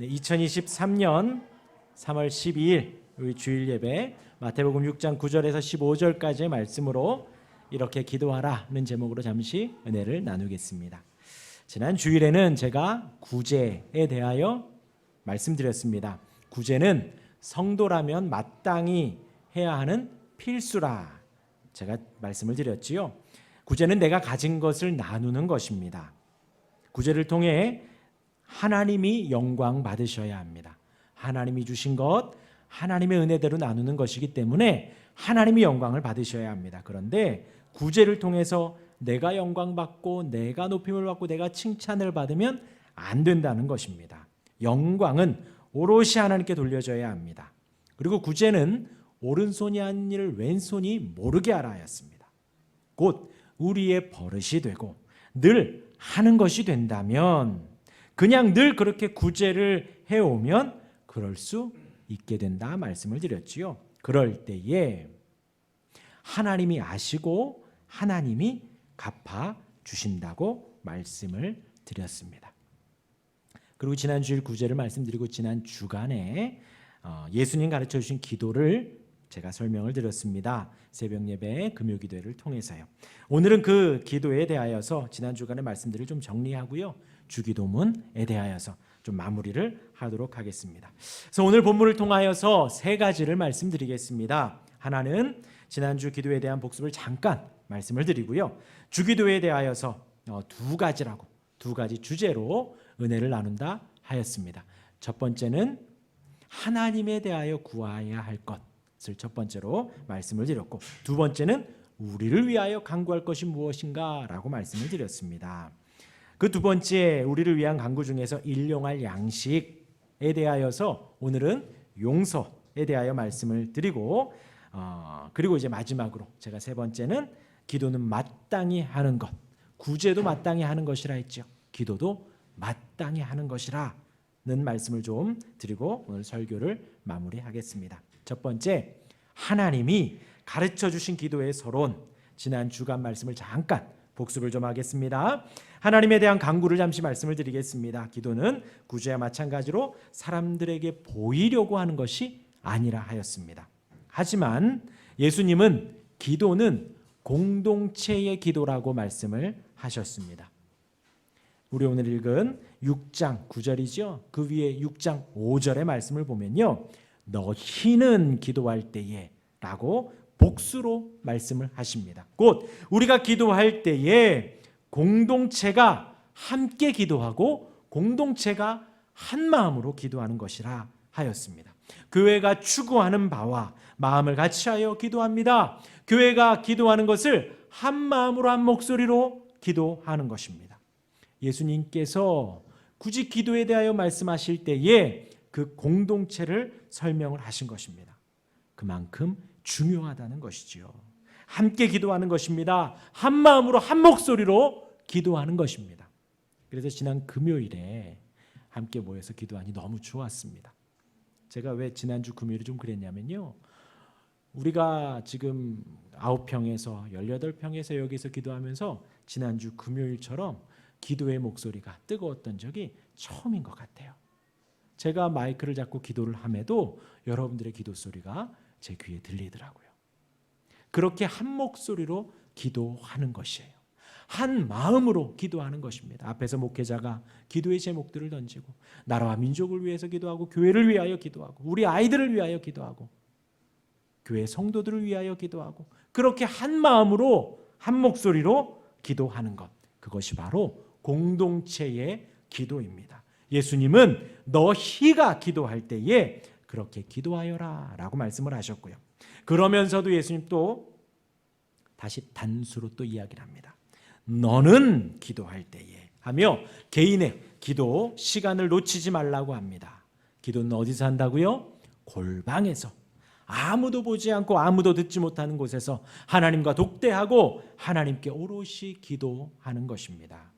2023년 3월 12일 우리 주일 예배 마태복음 6장 9절에서 15절까지의 말씀으로 이렇게 기도하라는 제목으로 잠시 은혜를 나누겠습니다. 지난 주일에는 제가 구제에 대하여 말씀드렸습니다. 구제는 성도라면 마땅히 해야 하는 필수라 제가 말씀을 드렸지요. 구제는 내가 가진 것을 나누는 것입니다. 구제를 통해 하나님이 영광 받으셔야 합니다. 하나님이 주신 것, 하나님의 은혜대로 나누는 것이기 때문에 하나님이 영광을 받으셔야 합니다. 그런데 구제를 통해서 내가 영광 받고 내가 높임을 받고 내가 칭찬을 받으면 안 된다는 것입니다. 영광은 오롯이 하나님께 돌려져야 합니다. 그리고 구제는 오른손이 한 일을 왼손이 모르게 하라 하였습니다. 곧 우리의 버릇이 되고 늘 하는 것이 된다면 그냥 늘 그렇게 구제를 해오면 그럴 수 있게 된다 말씀을 드렸지요. 그럴 때에 하나님이 아시고 하나님이 갚아 주신다고 말씀을 드렸습니다. 그리고 지난 주일 구제를 말씀드리고 지난 주간에 예수님 가르쳐 주신 기도를 제가 설명을 드렸습니다. 새벽 예배 금요 기도회를 통해서요. 오늘은 그 기도에 대하여서 지난 주간의 말씀들을 좀 정리하고요. 주기도문에 대하여서 좀 마무리를 하도록 하겠습니다. 그래서 오늘 본문을 통하여서 세 가지를 말씀드리겠습니다. 하나는 지난주 기도에 대한 복습을 잠깐 말씀을 드리고요. 주기도에 대하여서 두 가지 주제로 은혜를 나눈다 하였습니다. 첫 번째는 하나님에 대하여 구하여야 할 것을 첫 번째로 말씀을 드렸고, 두 번째는 우리를 위하여 간구할 것이 무엇인가 라고 말씀을 드렸습니다. 그 두 번째 우리를 위한 간구 중에서 일용할 양식에 대하여서 오늘은 용서에 대하여 말씀을 드리고, 그리고 이제 마지막으로 제가 세 번째는 기도는 마땅히 하는 것, 구제도 마땅히 하는 것이라 했죠. 기도도 마땅히 하는 것이라는 말씀을 좀 드리고 오늘 설교를 마무리하겠습니다. 첫 번째, 하나님이 가르쳐 주신 기도의 서론, 지난 주간 말씀을 잠깐 복습을 좀 하겠습니다. 하나님에 대한 간구를 잠시 말씀을 드리겠습니다. 기도는 구제와 마찬가지로 사람들에게 보이려고 하는 것이 아니라 하였습니다. 하지만 예수님은 기도는 공동체의 기도라고 말씀을 하셨습니다. 우리 오늘 읽은 6장 9절이죠. 그 위에 6장 5절의 말씀을 보면요. 너희는 기도할 때에 라고 복수로 말씀을 하십니다. 곧 우리가 기도할 때에 공동체가 함께 기도하고 공동체가 한 마음으로 기도하는 것이라 하였습니다. 교회가 추구하는 바와 마음을 같이하여 기도합니다. 교회가 기도하는 것을 한 마음으로 한 목소리로 기도하는 것입니다. 예수님께서 굳이 기도에 대하여 말씀하실 때에 그 공동체를 설명을 하신 것입니다. 그만큼 중요하다는 것이지요. 함께 기도하는 것입니다. 한 마음으로 한 목소리로 기도하는 것입니다. 그래서 지난 금요일에 함께 모여서 기도하니 너무 좋았습니다. 제가 왜 지난주 금요일이 좀 그랬냐면요. 우리가 지금 9평에서 18평에서 여기서 기도하면서 지난주 금요일처럼 기도의 목소리가 뜨거웠던 적이 처음인 것 같아요. 제가 마이크를 잡고 기도를 함에도 여러분들의 기도 소리가 제 귀에 들리더라고요. 그렇게 한 목소리로 기도하는 것이에요. 한 마음으로 기도하는 것입니다. 앞에서 목회자가 기도의 제목들을 던지고 나라와 민족을 위해서 기도하고 교회를 위하여 기도하고 우리 아이들을 위하여 기도하고 교회 성도들을 위하여 기도하고 그렇게 한 마음으로 한 목소리로 기도하는 것, 그것이 바로 공동체의 기도입니다. 예수님은 너희가 기도할 때에 그렇게 기도하여라 라고 말씀을 하셨고요. 그러면서도 예수님 또 다시 단수로 또 이야기를 합니다. 너는 기도할 때에 하며 개인의 기도 시간을 놓치지 말라고 합니다. 기도는 어디서 한다고요? 골방에서, 아무도 보지 않고 아무도 듣지 못하는 곳에서 하나님과 독대하고 하나님께 오롯이 기도하는 것입니다.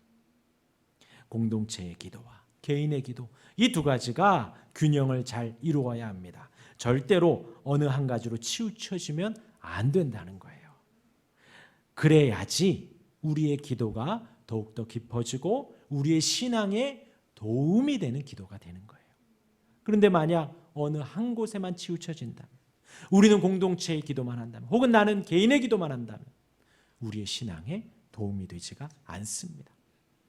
공동체의 기도와 개인의 기도, 이 두 가지가 균형을 잘 이루어야 합니다. 절대로 어느 한 가지로 치우쳐지면 안 된다는 거예요. 그래야지 우리의 기도가 더욱더 깊어지고 우리의 신앙에 도움이 되는 기도가 되는 거예요. 그런데 만약 어느 한 곳에만 치우쳐진다면, 우리는 공동체의 기도만 한다면, 혹은 나는 개인의 기도만 한다면 우리의 신앙에 도움이 되지가 않습니다.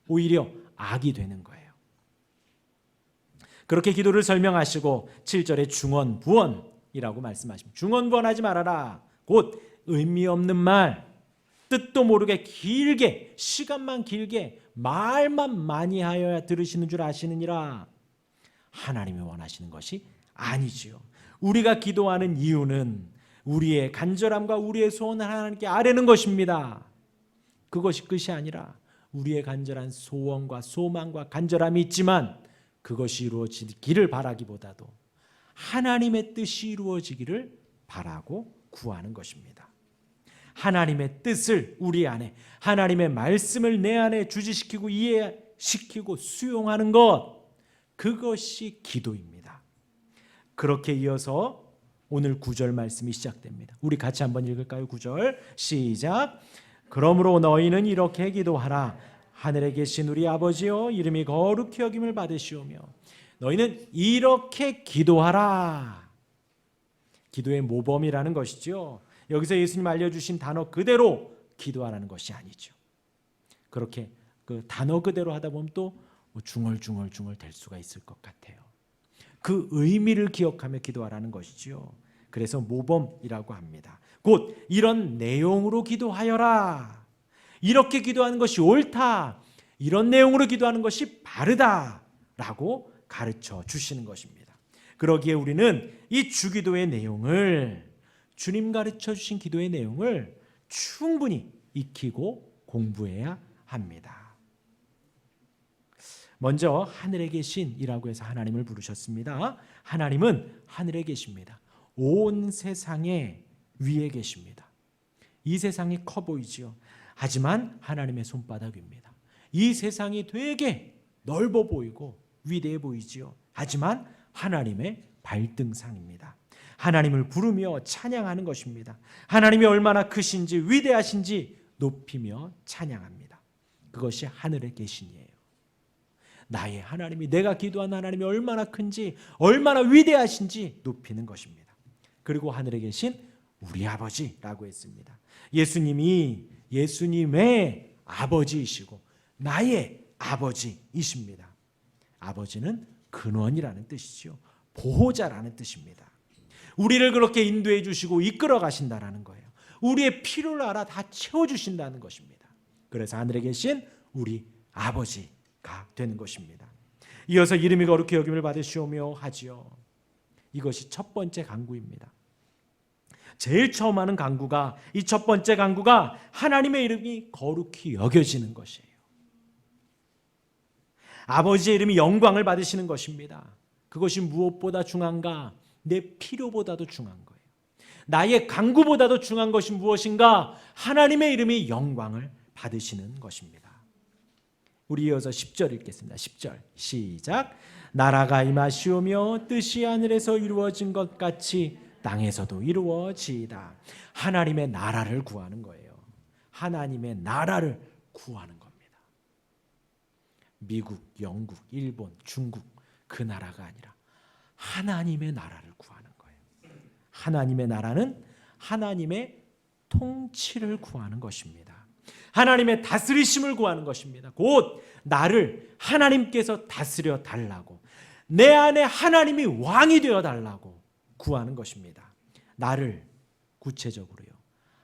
오히려 악이 되는 거예요. 그렇게 기도를 설명하시고 7절에 중언부언이라고 말씀하십니다. 중언부언하지 말아라. 곧 의미 없는 말, 뜻도 모르게 길게, 시간만 길게 말만 많이 하여야 들으시는 줄 아시느니라. 하나님이 원하시는 것이 아니지요. 우리가 기도하는 이유는 우리의 간절함과 우리의 소원을 하나님께 아뢰는 것입니다. 그것이 끝이 아니라 우리의 간절한 소원과 소망과 간절함이 있지만 그것이 이루어지기를 바라기보다도 하나님의 뜻이 이루어지기를 바라고 구하는 것입니다. 하나님의 뜻을 우리 안에, 하나님의 말씀을 내 안에 주지시키고 이해시키고 수용하는 것, 그것이 기도입니다. 그렇게 이어서 오늘 9절 말씀이 시작됩니다. 우리 같이 한번 읽을까요? 9절 시작. 그러므로 너희는 이렇게 기도하라. 하늘에 계신 우리 아버지여, 이름이 거룩히 여김을 받으시오며. 너희는 이렇게 기도하라. 기도의 모범이라는 것이죠. 여기서 예수님 알려주신 단어 그대로 기도하라는 것이 아니죠. 그렇게 그 단어 그대로 하다 보면 또 중얼중얼 될 수가 있을 것 같아요. 그 의미를 기억하며 기도하라는 것이지요. 그래서 모범이라고 합니다. 곧 이런 내용으로 기도하여라. 이렇게 기도하는 것이 옳다. 이런 내용으로 기도하는 것이 바르다라고 가르쳐 주시는 것입니다. 그러기에 우리는 이 주기도의 내용을, 주님 가르쳐 주신 기도의 내용을 충분히 익히고 공부해야 합니다. 먼저 하늘에 계신이라고 해서 하나님을 부르셨습니다. 하나님은 하늘에 계십니다. 온 세상에 위에 계십니다. 이 세상이 커 보이지요. 하지만 하나님의 손바닥 위입니다. 이 세상이 되게 넓어 보이고 위대해 보이지요. 하지만 하나님의 발등상입니다. 하나님을 부르며 찬양하는 것입니다. 하나님이 얼마나 크신지 위대하신지 높이며 찬양합니다. 그것이 하늘에 계신이에요. 나의 하나님이, 내가 기도한 하나님이 얼마나 큰지, 얼마나 위대하신지 높이는 것입니다. 그리고 하늘에 계신 우리 아버지라고 했습니다. 예수님의 아버지이시고 나의 아버지이십니다. 아버지는 근원이라는 뜻이죠. 보호자라는 뜻입니다. 우리를 그렇게 인도해 주시고 이끌어 가신다라는 거예요. 우리의 필요를 알아 다 채워주신다는 것입니다. 그래서 하늘에 계신 우리 아버지가 되는 것입니다. 이어서 이름이 거룩히 여김을 받으시오며 하지요. 이것이 첫 번째 간구입니다. 제일 처음 하는 간구가, 이 첫 번째 간구가 하나님의 이름이 거룩히 여겨지는 것이에요. 아버지의 이름이 영광을 받으시는 것입니다. 그것이 무엇보다 중요한가? 내 필요보다도 중요한 거예요. 나의 간구보다도 중요한 것이 무엇인가? 하나님의 이름이 영광을 받으시는 것입니다. 우리 이어서 10절 읽겠습니다. 10절 시작. 나라가 임하시오며 뜻이 하늘에서 이루어진 것 같이 땅에서도 이루어지이다. 하나님의 나라를 구하는 거예요. 하나님의 나라를 구하는 겁니다. 미국, 영국, 일본, 중국 그 나라가 아니라 하나님의 나라를 구하는 거예요. 하나님의 나라는 하나님의 통치를 구하는 것입니다. 하나님의 다스리심을 구하는 것입니다. 곧 나를 하나님께서 다스려 달라고, 내 안에 하나님이 왕이 되어 달라고 구하는 것입니다. 나를 구체적으로요,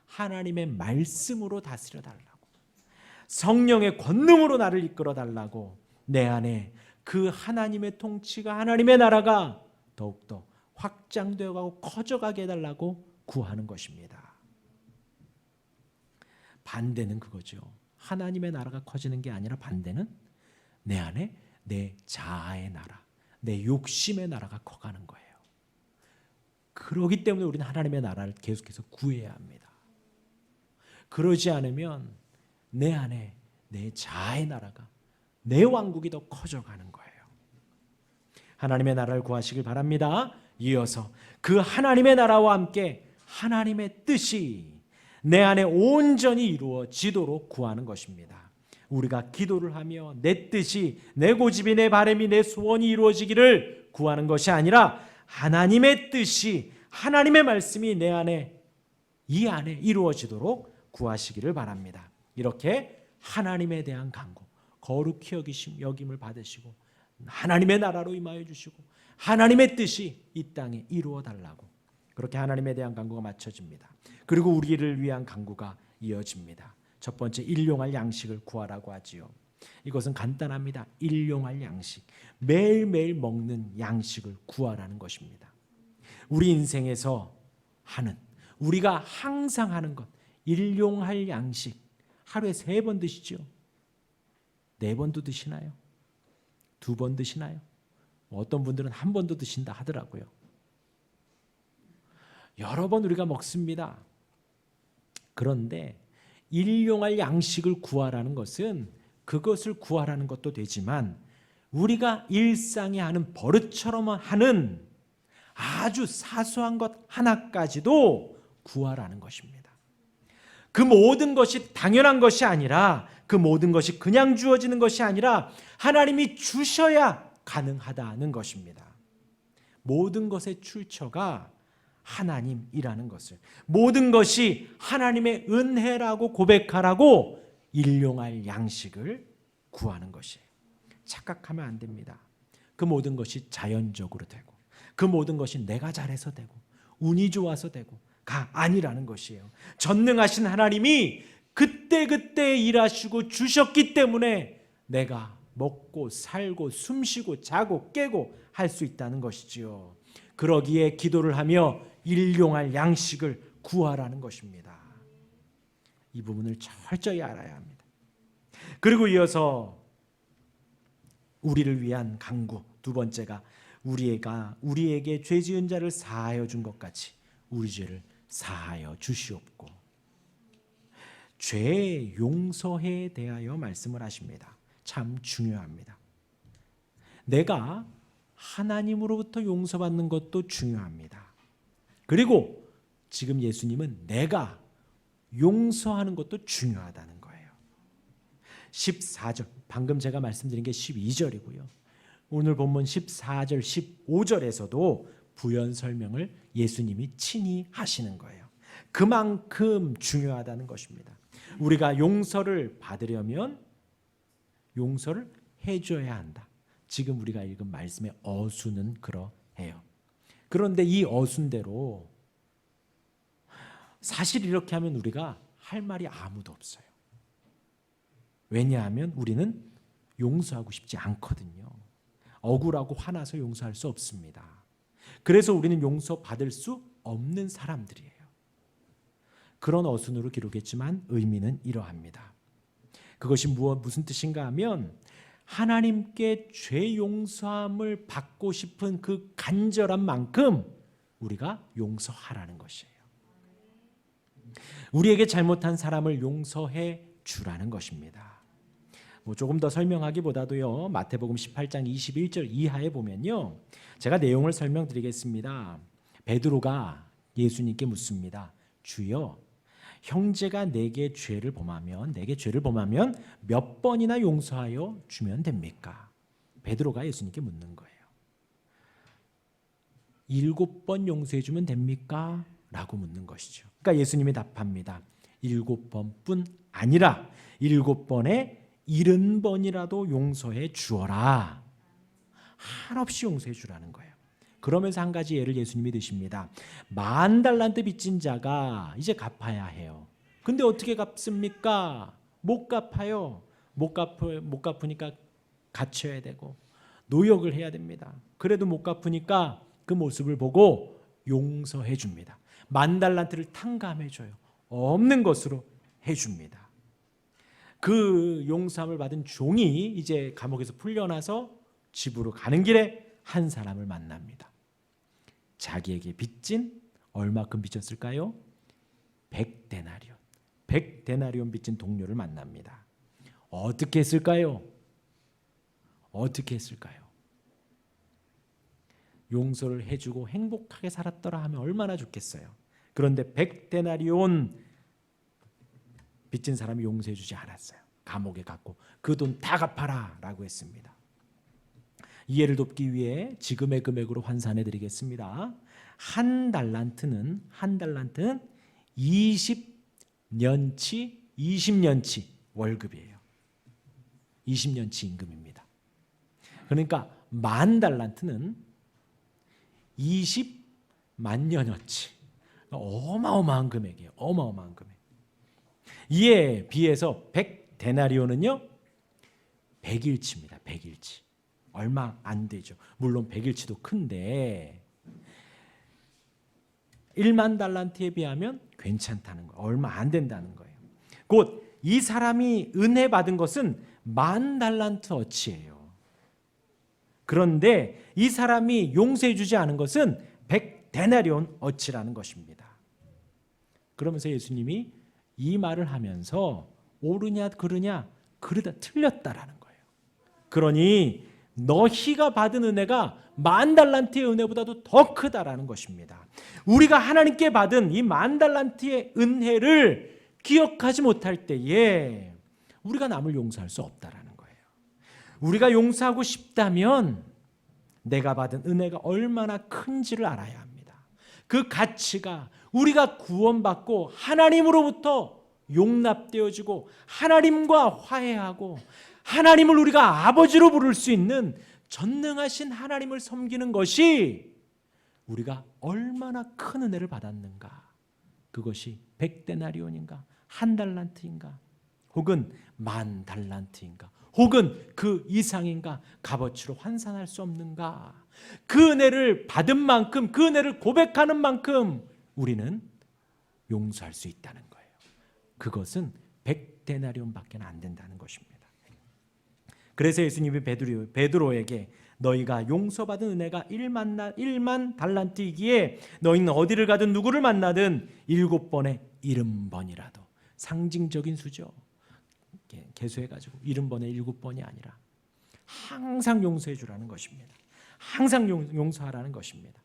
하나님의 말씀으로 다스려 달라고, 성령의 권능으로 나를 이끌어 달라고, 내 안에 그 하나님의 통치가, 하나님의 나라가 더욱더 확장되어 가고 커져가게 해달라고 구하는 것입니다. 반대는 그거죠. 하나님의 나라가 커지는 게 아니라 반대는 내 안에 내 자아의 나라, 내 욕심의 나라가 커가는 거예요. 그렇기 때문에 우리는 하나님의 나라를 계속해서 구해야 합니다. 그러지 않으면 내 안에 내 자아의 나라가, 내 왕국이 더 커져가는 거예요. 하나님의 나라를 구하시길 바랍니다. 이어서 그 하나님의 나라와 함께 하나님의 뜻이 내 안에 온전히 이루어지도록 구하는 것입니다. 우리가 기도를 하며 내 뜻이, 내 고집이, 내 바람이, 내 소원이 이루어지기를 구하는 것이 아니라 하나님의 뜻이, 하나님의 말씀이 내 안에, 이 안에 이루어지도록 구하시기를 바랍니다. 이렇게 하나님에 대한 간구, 거룩히 여김을 받으시고 하나님의 나라로 임하여 주시고 하나님의 뜻이 이 땅에 이루어 달라고, 그렇게 하나님에 대한 간구가 맞춰집니다. 그리고 우리를 위한 간구가 이어집니다. 첫 번째, 일용할 양식을 구하라고 하지요. 이것은 간단합니다. 일용할 양식, 매일매일 먹는 양식을 구하라는 것입니다. 우리 인생에서 하는, 우리가 항상 하는 것, 일용할 양식, 하루에 3번 드시죠? 4번도 드시나요? 2번 드시나요? 어떤 분들은 1번도 드신다 하더라고요. 여러 번 우리가 먹습니다. 그런데 일용할 양식을 구하라는 것은 그것을 구하라는 것도 되지만 우리가 일상에 하는 버릇처럼 하는 아주 사소한 것 하나까지도 구하라는 것입니다. 그 모든 것이 당연한 것이 아니라, 그 모든 것이 그냥 주어지는 것이 아니라 하나님이 주셔야 가능하다는 것입니다. 모든 것의 출처가 하나님이라는 것을, 모든 것이 하나님의 은혜라고 고백하라고 일용할 양식을 구하는 것이에요. 착각하면 안 됩니다. 그 모든 것이 자연적으로 되고, 그 모든 것이 내가 잘해서 되고, 운이 좋아서 되고가 아니라는 것이에요. 전능하신 하나님이 그때그때 일하시고 주셨기 때문에 내가 먹고 살고 숨쉬고 자고 깨고 할 수 있다는 것이지요. 그러기에 기도를 하며 일용할 양식을 구하라는 것입니다. 이 부분을 철저히 알아야 합니다. 그리고 이어서 우리를 위한 간구, 두 번째가 우리에게 죄 지은 자를 사하여 준 것 같이 우리 죄를 사하여 주시옵고, 죄 용서에 대하여 말씀을 하십니다. 참 중요합니다. 내가 하나님으로부터 용서받는 것도 중요합니다. 그리고 지금 예수님은 내가 용서하는 것도 중요하다는 거예요. 14절, 방금 제가 말씀드린 게 12절이고요. 오늘 본문 14절, 15절에서도 부연 설명을 예수님이 친히 하시는 거예요. 그만큼 중요하다는 것입니다. 우리가 용서를 받으려면 용서를 해줘야 한다. 지금 우리가 읽은 말씀의 어수는 그러해요. 그런데 이 어순대로 사실 이렇게 하면 우리가 할 말이 아무도 없어요. 왜냐하면 우리는 용서하고 싶지 않거든요. 억울하고 화나서 용서할 수 없습니다. 그래서 우리는 용서받을 수 없는 사람들이에요. 그런 어순으로 기록했지만 의미는 이러합니다. 그것이 무슨 뜻인가 하면 하나님께 죄 용서함을 받고 싶은 그 간절한 만큼 우리가 용서하라는 것이에요. 우리에게 잘못한 사람을 용서해 주라는 것입니다. 조금 더 설명하기보다도요, 마태복음 18장 21절 이하에 보면요, 제가 내용을 설명드리겠습니다. 베드로가 예수님께 묻습니다. 주여, 형제가 내게 죄를 범하면 몇 번이나 용서하여 주면 됩니까? 베드로가 예수님께 묻는 거예요. 7번 용서해 주면 됩니까? 라고 묻는 것이죠. 그러니까 예수님이 답합니다. 7번뿐 아니라 7번에 70번이라도 용서해 주어라. 한없이 용서해 주라는 거예요. 그러면서 한 가지 예를 예수님이 드십니다. 10,000달란트 빚진 자가 이제 갚아야 해요. 근데 어떻게 갚습니까? 못 갚아요. 못 갚으니까 갇혀야 되고 노역을 해야 됩니다. 그래도 못 갚으니까 그 모습을 보고 용서해 줍니다. 10,000달란트를 탕감해 줘요. 없는 것으로 해 줍니다. 그 용서함을 받은 종이 이제 감옥에서 풀려나서 집으로 가는 길에 한 사람을 만납니다. 자기에게 빚진 얼마큼 빚졌을까요? 100데나리온. 100데나리온 빚진 동료를 만납니다. 어떻게 했을까요? 용서를 해주고 행복하게 살았더라 하면 얼마나 좋겠어요. 그런데 100데나리온 빚진 사람이 용서해 주지 않았어요. 감옥에 갔고 그 돈 다 갚아라 라고 했습니다. 이해를 돕기 위해 지금의 금액으로 환산해 드리겠습니다. 한 달란트는 20년치 월급이에요. 20년치 임금입니다. 그러니까 10,000달란트는 20만년어치. 어마어마한 금액이에요. 어마어마한 금액. 이에 비해서 100데나리온은요 100일치입니다. 100일치. 얼마 안 되죠. 물론 100일치도 큰데 10,000달란트에 비하면 괜찮다는 거예요. 얼마 안 된다는 거예요. 곧 이 사람이 은혜 받은 것은 10,000달란트 어치예요. 그런데 이 사람이 용서해 주지 않은 것은 100데나리온 어치라는 것입니다. 그러면서 예수님이 이 말을 하면서 옳으냐 그르냐 그러다 틀렸다라는 거예요. 그러니 너희가 받은 은혜가 10,000달란트의 은혜보다도 더 크다라는 것입니다. 우리가 하나님께 받은 이 10,000달란트의 은혜를 기억하지 못할 때에 우리가 남을 용서할 수 없다라는 거예요. 우리가 용서하고 싶다면 내가 받은 은혜가 얼마나 큰지를 알아야 합니다. 그 가치가 우리가 구원받고 하나님으로부터 용납되어지고 하나님과 화해하고 하나님을 우리가 아버지로 부를 수 있는 전능하신 하나님을 섬기는 것이 우리가 얼마나 큰 은혜를 받았는가. 그것이 100데나리온인가 1달란트인가 혹은 10,000달란트인가 혹은 그 이상인가 값어치로 환산할 수 없는가. 그 은혜를 받은 만큼 그 은혜를 고백하는 만큼 우리는 용서할 수 있다는 거예요. 그것은 100데나리온밖에 안 된다는 것입니다. 그래서 예수님이 베드로에게 너희가 용서받은 은혜가 1만 달란트이기에 너희는 어디를 가든 누구를 만나든 7번에 70번이라도 상징적인 수죠. 개수해가지고 70번에 7번이 아니라 항상 용서해 주라는 것입니다. 항상 용서하라는 것입니다.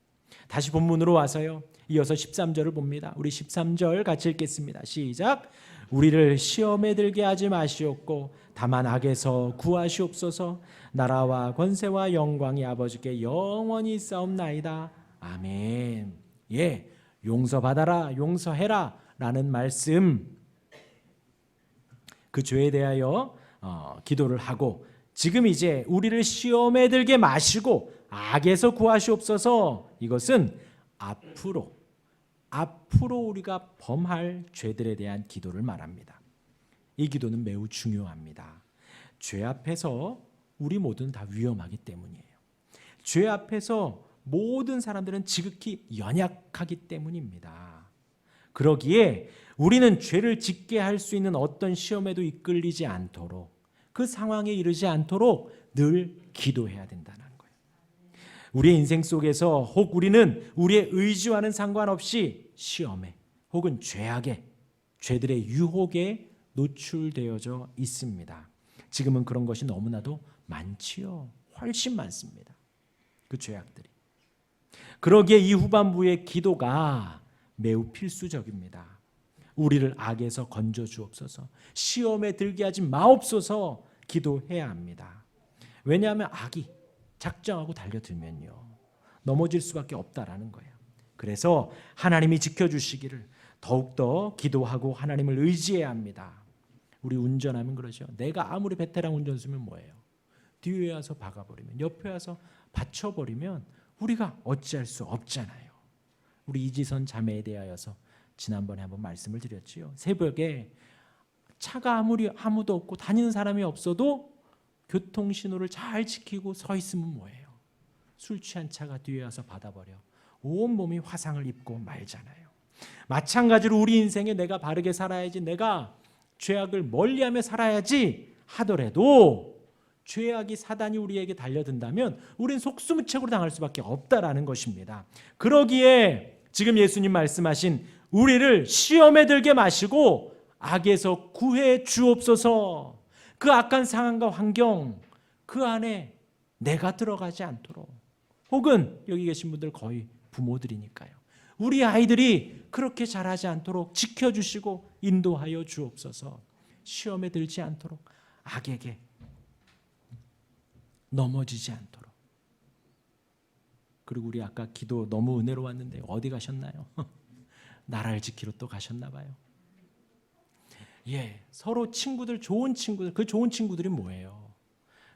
다시 본문으로 와서요. 이어서 13절을 봅니다. 우리 13절 같이 읽겠습니다. 시작. 우리를 시험에 들게 하지 마시옵고 다만 악에서 구하시옵소서. 나라와 권세와 영광이 아버지께 영원히 있사옵나이다. 아멘. 예, 용서받아라, 용서해라 라는 말씀, 그 죄에 대하여 기도를 하고 지금 이제 우리를 시험에 들게 마시고 악에서 구하시옵소서. 이것은 앞으로 우리가 범할 죄들에 대한 기도를 말합니다. 이 기도는 매우 중요합니다. 죄 앞에서 우리 모두는 다 위험하기 때문이에요. 죄 앞에서 모든 사람들은 지극히 연약하기 때문입니다. 그러기에 우리는 죄를 짓게 할 수 있는 어떤 시험에도 이끌리지 않도록, 그 상황에 이르지 않도록 늘 기도해야 된다는 거예요. 우리의 인생 속에서 혹 우리는 우리의 의지와는 상관없이 시험에 혹은 죄악에, 죄들의 유혹에 노출되어져 있습니다. 지금은 그런 것이 너무나도 많지요. 훨씬 많습니다. 그 죄악들이. 그러기에 이 후반부의 기도가 매우 필수적입니다. 우리를 악에서 건져 주옵소서. 시험에 들게 하지 마옵소서. 기도해야 합니다. 왜냐하면 악이 작정하고 달려들면요, 넘어질 수밖에 없다라는 거예요. 그래서 하나님이 지켜주시기를 더욱더 기도하고 하나님을 의지해야 합니다. 우리 운전하면 그러죠. 내가 아무리 베테랑 운전수면 뭐예요? 뒤에 와서 박아버리면, 옆에 와서 받쳐버리면 우리가 어찌할 수 없잖아요. 우리 이지선 자매에 대하여서 지난번에 한번 말씀을 드렸지요. 새벽에 차가 아무리 아무도 없고 다니는 사람이 없어도 교통신호를 잘 지키고 서 있으면 뭐예요? 술 취한 차가 뒤에 와서 받아버려 온몸이 화상을 입고 말잖아요. 마찬가지로 우리 인생에 내가 바르게 살아야지, 내가 죄악을 멀리하며 살아야지 하더라도 죄악이, 사단이 우리에게 달려든다면 우리는 속수무책으로 당할 수밖에 없다라는 것입니다. 그러기에 지금 예수님 말씀하신 우리를 시험에 들게 마시고 악에서 구해 주옵소서. 그 악한 상황과 환경, 그 안에 내가 들어가지 않도록, 혹은 여기 계신 분들 거의 부모들이니까요, 우리 아이들이 그렇게 자라지 않도록 지켜주시고 인도하여 주옵소서. 시험에 들지 않도록, 악에게 넘어지지 않도록 그리고 우리 아까 기도 너무 은혜로웠는데 어디 가셨나요? 나라를 지키러 또 가셨나 봐요. 예, 서로 친구들, 좋은 친구들, 그 좋은 친구들이 뭐예요?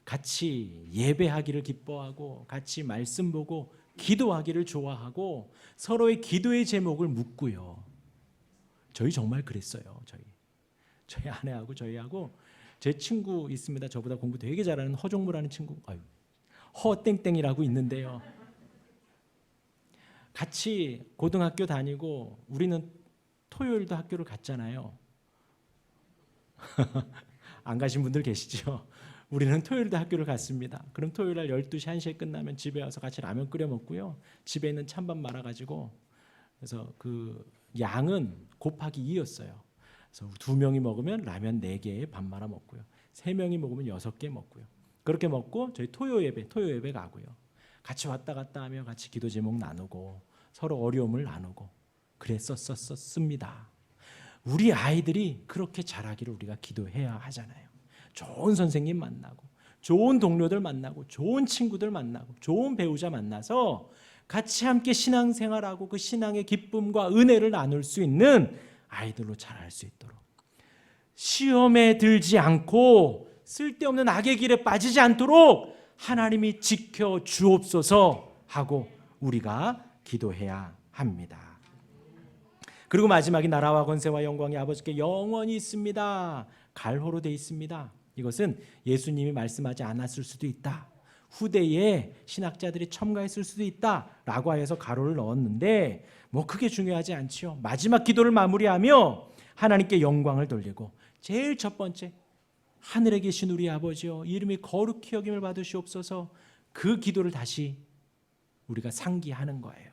같이 예배하기를 기뻐하고 같이 말씀 보고 기도하기를 좋아하고 서로의 기도의 제목을 묻고요. 저희 정말 그랬어요. 저희 아내하고 저희하고 제 친구 있습니다. 저보다 공부 되게 잘하는 허종무라는 친구, 허땡땡이라고 있는데요. 같이 고등학교 다니고 우리는 토요일도 학교를 갔잖아요. 안 가신 분들 계시죠? 우리는 토요일도 학교를 갔습니다. 그럼 토요일 날 12시 1시에 끝나면 집에 와서 같이 라면 끓여 먹고요. 집에 있는 찬밥 말아가지고 그래서 그 양은 곱하기 2였어요. 그래서 2명이 먹으면 라면 4개에 밥 말아 먹고요. 3명이 먹으면 6개 먹고요. 그렇게 먹고 저희 토요 예배 가고요. 같이 왔다 갔다 하며 같이 기도 제목 나누고 서로 어려움을 나누고 그랬었습니다. 우리 아이들이 그렇게 자라기를 우리가 기도해야 하잖아요. 좋은 선생님 만나고 좋은 동료들 만나고 좋은 친구들 만나고 좋은 배우자 만나서 같이 함께 신앙생활하고 그 신앙의 기쁨과 은혜를 나눌 수 있는 아이들로 자랄 수 있도록, 시험에 들지 않고 쓸데없는 악의 길에 빠지지 않도록 하나님이 지켜 주옵소서 하고 우리가 기도해야 합니다. 그리고 마지막에 나라와 권세와 영광이 아버지께 영원히 있습니다. 갈호로 되어 있습니다. 이것은 예수님이 말씀하지 않았을 수도 있다. 후대에 신학자들이 첨가했을 수도 있다라고 하여서 가로를 넣었는데 뭐 크게 중요하지 않지요. 마지막 기도를 마무리하며 하나님께 영광을 돌리고 제일 첫 번째, 하늘에 계신 우리 아버지여 이름이 거룩히 여김을 받으시옵소서, 그 기도를 다시 우리가 상기하는 거예요.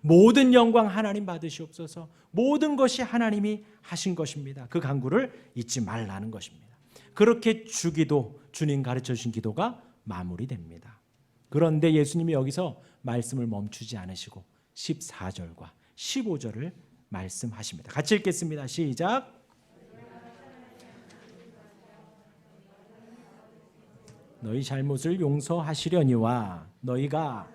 모든 영광 하나님 받으시옵소서. 모든 것이 하나님이 하신 것입니다. 그 간구를 잊지 말라는 것입니다. 그렇게 주기도, 주님 가르쳐 주신 기도가 마무리됩니다. 그런데 예수님이 여기서 말씀을 멈추지 않으시고 14절과 15절을 말씀하십니다. 같이 읽겠습니다. 시작. 너희 잘못을 용서하시려니와 너희가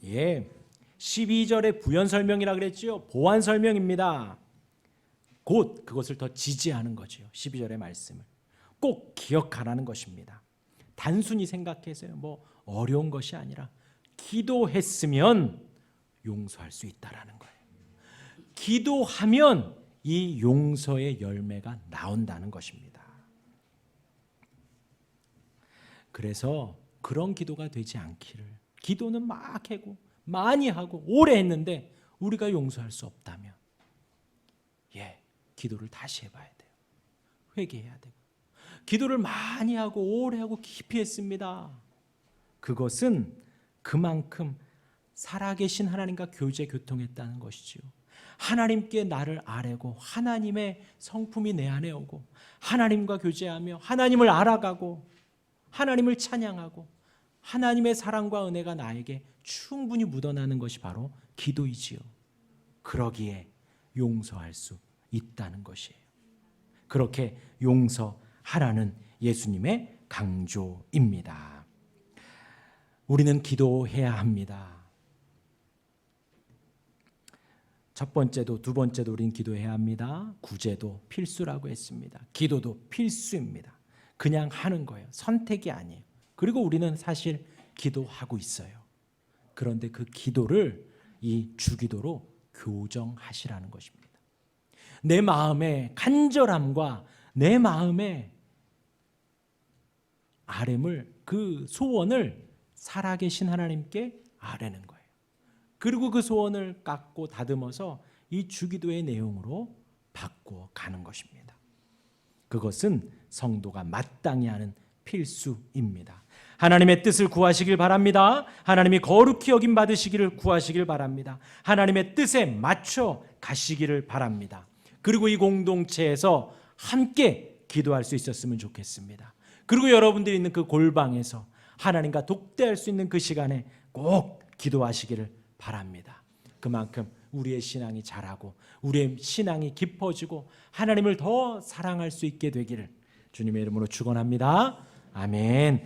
예, 12절의 부연 설명이라 그랬죠. 보완 설명입니다. 곧 그것을 더 지지하는 거죠. 12절의 말씀을 꼭 기억하라는 것입니다. 단순히 생각해서요, 뭐 어려운 것이 아니라 기도했으면 용서할 수 있다라는 거예요. 기도하면 이 용서의 열매가 나온다는 것입니다. 그래서 그런 기도가 되지 않기를, 기도는 막 하고 많이 하고 오래 했는데 우리가 용서할 수 없다면 기도를 다시 해봐야 돼요. 회개해야 되고, 기도를 많이 하고 오래 하고 깊이 했습니다. 그것은 그만큼 살아계신 하나님과 교제 교통했다는 것이지요. 하나님께 나를 아뢰고 하나님의 성품이 내 안에 오고 하나님과 교제하며 하나님을 알아가고 하나님을 찬양하고 하나님의 사랑과 은혜가 나에게 충분히 묻어나는 것이 바로 기도이지요. 그러기에 용서할 수 있다는 것이에요. 그렇게 용서하라는 예수님의 강조입니다. 우리는 기도해야 합니다. 첫 번째도 두 번째도 우리는 기도해야 합니다. 구제도 필수라고 했습니다. 기도도 필수입니다. 그냥 하는 거예요. 선택이 아니에요. 그리고 우리는 사실 기도하고 있어요. 그런데 그 기도를 이 주기도로 교정하시라는 것입니다. 내 마음의 간절함과 내 마음의 아뢰물, 그 소원을 살아계신 하나님께 아뢰는 거예요. 그리고 그 소원을 깎고 다듬어서 이 주기도의 내용으로 바꾸어 가는 것입니다. 그것은 성도가 마땅히 하는 필수입니다. 하나님의 뜻을 구하시길 바랍니다. 하나님이 거룩히 여김 받으시기를 구하시길 바랍니다. 하나님의 뜻에 맞춰 가시기를 바랍니다. 그리고 이 공동체에서 함께 기도할 수 있었으면 좋겠습니다. 그리고 여러분들이 있는 그 골방에서 하나님과 독대할 수 있는 그 시간에 꼭 기도하시기를 바랍니다. 그만큼 우리의 신앙이 자라고 우리의 신앙이 깊어지고 하나님을 더 사랑할 수 있게 되기를 주님의 이름으로 축원합니다. 아멘.